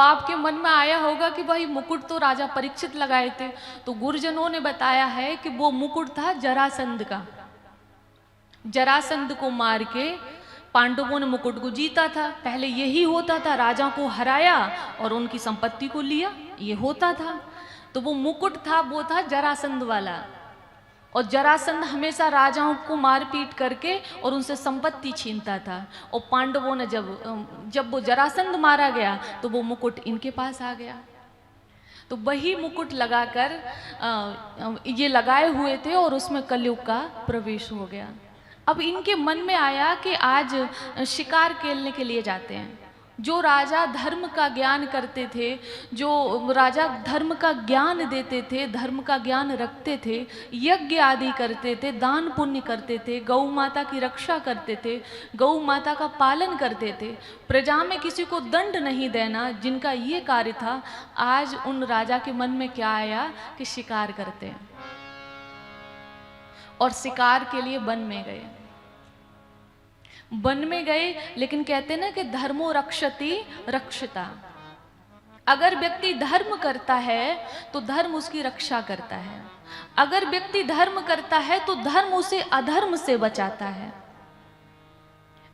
आपके मन में आया होगा कि भाई मुकुट तो राजा परीक्षित लगाए थे, तो गुरुजनों ने बताया है कि वो मुकुट था जरासंध का। जरासंध को मार के पांडवों ने मुकुट को जीता था। पहले यही होता था, राजा को हराया और उनकी संपत्ति को लिया, ये होता था। तो वो मुकुट था, वो था जरासंध वाला। और जरासंध हमेशा राजाओं को मारपीट करके और उनसे संपत्ति छीनता था। और पांडवों ने जब वो जरासंध मारा गया तो वो मुकुट इनके पास आ गया। तो वही मुकुट लगाकर ये लगाए हुए थे और उसमें कलयुग का प्रवेश हो गया। अब इनके मन में आया कि आज शिकार खेलने के लिए जाते हैं। जो राजा धर्म का ज्ञान करते थे, जो राजा धर्म का ज्ञान देते थे, धर्म का ज्ञान रखते थे, यज्ञ आदि करते थे, दान पुण्य करते थे, गौ माता की रक्षा करते थे, गौ माता का पालन करते थे, प्रजा में किसी को दंड नहीं देना, जिनका ये कार्य था, आज उन राजा के मन में क्या आया कि शिकार करते हैं और शिकार के लिए वन में गए। वन में गए, लेकिन कहते ना कि धर्मो रक्षति रक्षिता। अगर व्यक्ति धर्म करता है तो धर्म उसकी रक्षा करता है। अगर व्यक्ति धर्म करता है तो धर्म उसे अधर्म से बचाता है।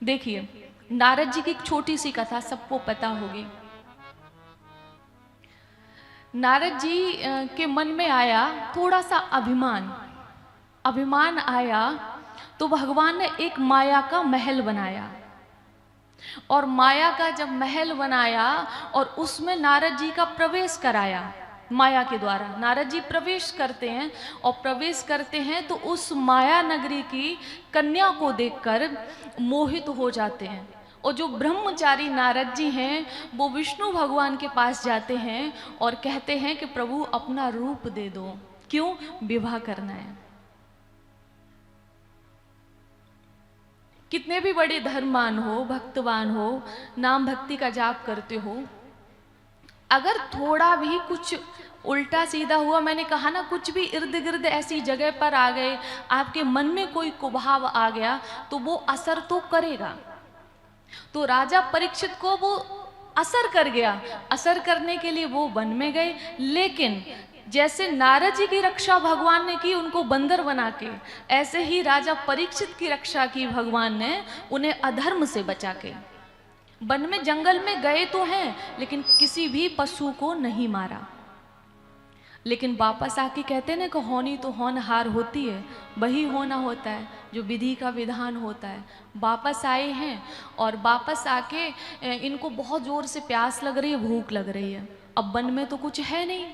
देखिए, नारद जी की एक छोटी सी कथा सबको पता होगी। नारद जी के मन में आया थोड़ा सा अभिमान आया, तो भगवान ने एक माया का महल बनाया। और माया का जब महल बनाया और उसमें नारद जी का प्रवेश कराया, माया के द्वारा नारद जी प्रवेश करते हैं। और प्रवेश करते हैं तो उस माया नगरी की कन्या को देखकर मोहित हो जाते हैं। और जो ब्रह्मचारी नारद जी हैं वो विष्णु भगवान के पास जाते हैं और कहते हैं कि प्रभु अपना रूप दे दो, क्यों? विवाह करना है। कितने भी बड़े धर्मवान हो, भक्तवान हो, नाम भक्ति का जाप करते हो, अगर थोड़ा भी कुछ उल्टा सीधा हुआ, मैंने कहा ना, कुछ भी इर्द गिर्द ऐसी जगह पर आ गए, आपके मन में कोई कुभाव आ गया, तो वो असर तो करेगा। तो राजा परीक्षित को वो असर कर गया। असर करने के लिए वो वन में गए, लेकिन जैसे नारद जी की रक्षा भगवान ने की उनको बंदर बना के, ऐसे ही राजा परीक्षित की रक्षा की भगवान ने उन्हें अधर्म से बचा के। वन में जंगल में गए तो हैं, लेकिन किसी भी पशु को नहीं मारा। लेकिन वापस आके कहते ना कि होनी तो होनहार होती है, वही होना होता है जो विधि का विधान होता है। वापस आए हैं और वापस आके इनको बहुत जोर से प्यास लग रही है, भूख लग रही है। अब वन में तो कुछ है नहीं,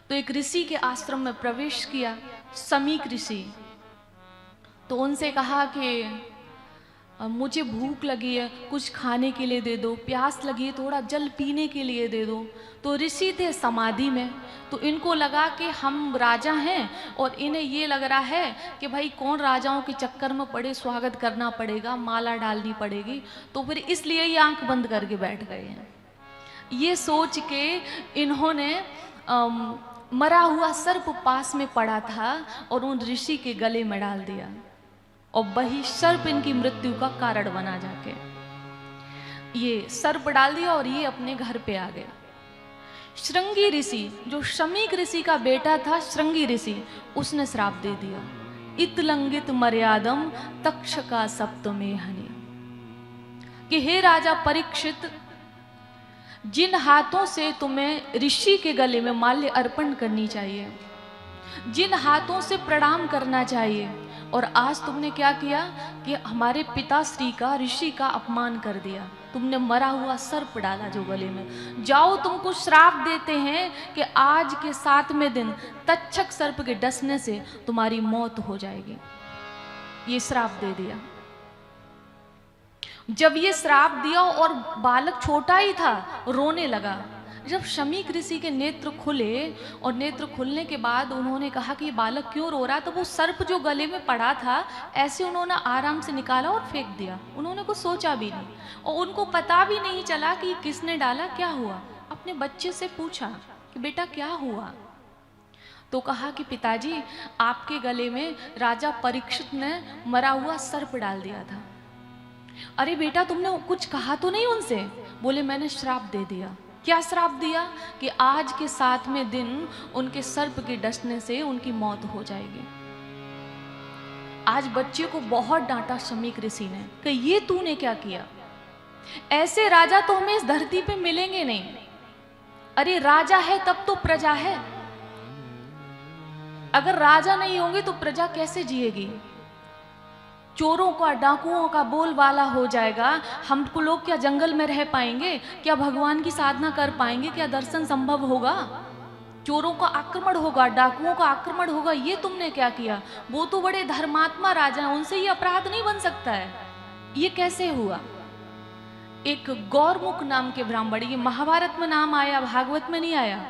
तो एक ऋषि के आश्रम में प्रवेश किया, समीक ऋषि। तो उनसे कहा कि मुझे भूख लगी है, कुछ खाने के लिए दे दो, प्यास लगी है, थोड़ा जल पीने के लिए दे दो। तो ऋषि थे समाधि में, तो इनको लगा कि हम राजा हैं और इन्हें ये लग रहा है कि भाई कौन राजाओं के चक्कर में पड़े, स्वागत करना पड़ेगा, माला डालनी पड़ेगी, तो फिर इसलिए ये आंख बंद करके बैठ गए हैं। ये सोच के इन्होंने मरा हुआ सर्प पास में पड़ा था और उन ऋषि के गले में डाल दिया, और वही सर्प इनकी मृत्यु का कारण बना। जाके ये सर्प डाल दिया और ये अपने घर पे आ गए। श्रृंगी ऋषि, जो शमीक ऋषि का बेटा था, श्रृंगी ऋषि, उसने श्राप दे दिया, इतलंगित मर्यादम तक्षका सप्तमेहनि, कि हे राजा परीक्षित, जिन हाथों से तुम्हें ऋषि के गले में माल्य अर्पण करनी चाहिए, जिन हाथों से प्रणाम करना चाहिए, और आज तुमने क्या किया कि हमारे पिताश्री का, ऋषि का अपमान कर दिया। तुमने मरा हुआ सर्प डाला जो गले में। जाओ, तुमको श्राप देते हैं कि आज के 7वें दिन तक्षक सर्प के डसने से तुम्हारी मौत हो जाएगी। ये श्राप दे दिया। जब ये श्राप दिया और बालक छोटा ही था, रोने लगा। जब शमीक ऋषि के नेत्र खुले और नेत्र खुलने के बाद उन्होंने कहा कि ये बालक क्यों रो रहा, तो वो सर्प जो गले में पड़ा था ऐसे उन्होंने आराम से निकाला और फेंक दिया। उन्होंने कुछ सोचा भी नहीं और उनको पता भी नहीं चला कि किसने डाला, क्या हुआ। अपने बच्चे से पूछा कि बेटा क्या हुआ, तो कहा कि पिताजी आपके गले में राजा परीक्षित ने मरा हुआ सर्प डाल दिया था। अरे बेटा तुमने कुछ कहा तो नहीं उनसे? बोले मैंने श्राप दे दिया। क्या श्राप दिया कि आज के 7वें दिन उनके सर्प के डसने से उनकी मौत हो जाएगी। आज बच्चे को बहुत डांटा शमीक ऋषि ने कि ये तूने क्या किया, ऐसे राजा तो हमें इस धरती पे मिलेंगे नहीं। अरे राजा है तब तो प्रजा है, अगर राजा नहीं होंगे तो प्रजा कैसे जिएगी। चोरों का डाकुओं का बोलबाला हो जाएगा, हमको लोग क्या जंगल में रह पाएंगे, क्या भगवान की साधना कर पाएंगे, क्या दर्शन संभव होगा। चोरों का आक्रमण होगा, डाकुओं का आक्रमण होगा, ये तुमने क्या किया। वो तो बड़े धर्मात्मा राजा हैं, उनसे ये अपराध नहीं बन सकता है, ये कैसे हुआ। एक गौरमुख नाम के ब्राह्मण, ये महाभारत में नाम आया, भागवत में नहीं आया।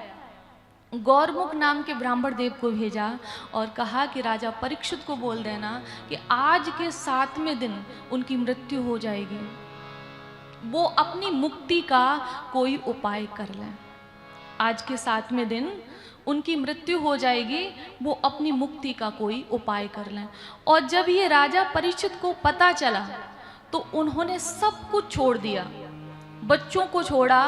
गौरमुख नाम के ब्राह्मण देव को भेजा और कहा कि राजा परीक्षित को बोल देना कि आज के 7वें दिन उनकी मृत्यु हो जाएगी, वो अपनी मुक्ति का कोई उपाय कर लें। आज के 7वें दिन उनकी मृत्यु हो जाएगी, वो अपनी मुक्ति का कोई उपाय कर लें। और जब ये राजा परीक्षित को पता चला तो उन्होंने सब कुछ छोड़ दिया, बच्चों को छोड़ा,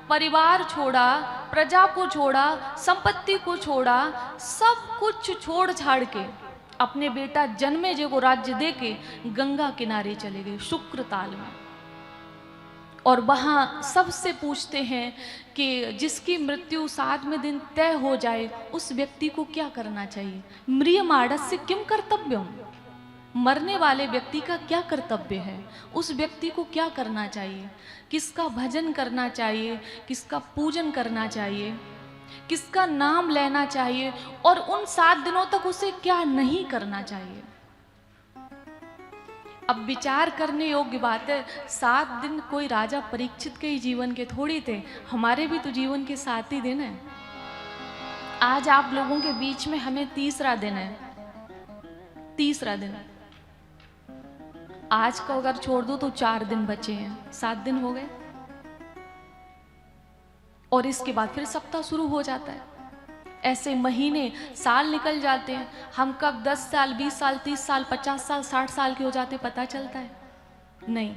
परिवार छोड़ा, प्रजा को छोड़ा, संपत्ति को छोड़ा, सब कुछ छोड़ छाड़ के अपने बेटा जन्मेजय को राज्य देके गंगा किनारे चले गए शुक्रताल में। और वहां सबसे पूछते हैं कि जिसकी मृत्यु 7वें दिन तय हो जाए उस व्यक्ति को क्या करना चाहिए। म्रियमाणस्य किम कर्तव्यम, मरने वाले व्यक्ति का क्या कर्तव्य है, उस व्यक्ति को क्या करना चाहिए, किसका भजन करना चाहिए, किसका पूजन करना चाहिए, किसका नाम लेना चाहिए, और उन 7 दिनों तक उसे क्या नहीं करना चाहिए। अब विचार करने योग्य बात है, 7 दिन कोई राजा परीक्षित के ही जीवन के थोड़ी थे, हमारे भी तो जीवन के 7 ही दिन हैं। आज आप लोगों के बीच में हमें 3रा दिन है, 3रा दिन। आज का अगर छोड़ दो तो 4 दिन बचे हैं, 7 दिन हो गए, और इसके बाद फिर सप्ताह शुरू हो जाता है। ऐसे महीने, साल निकल जाते हैं, हम कब 10 साल, 20 साल, 30 साल, 50 साल, 60 साल के हो जाते पता चलता है नहीं।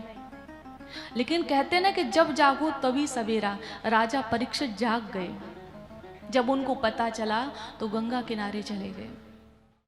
लेकिन कहते हैं ना कि जब जागो तभी सवेरा। राजा परीक्षित जाग गए, जब उनको पता चला तो गंगा किनारे चले गए।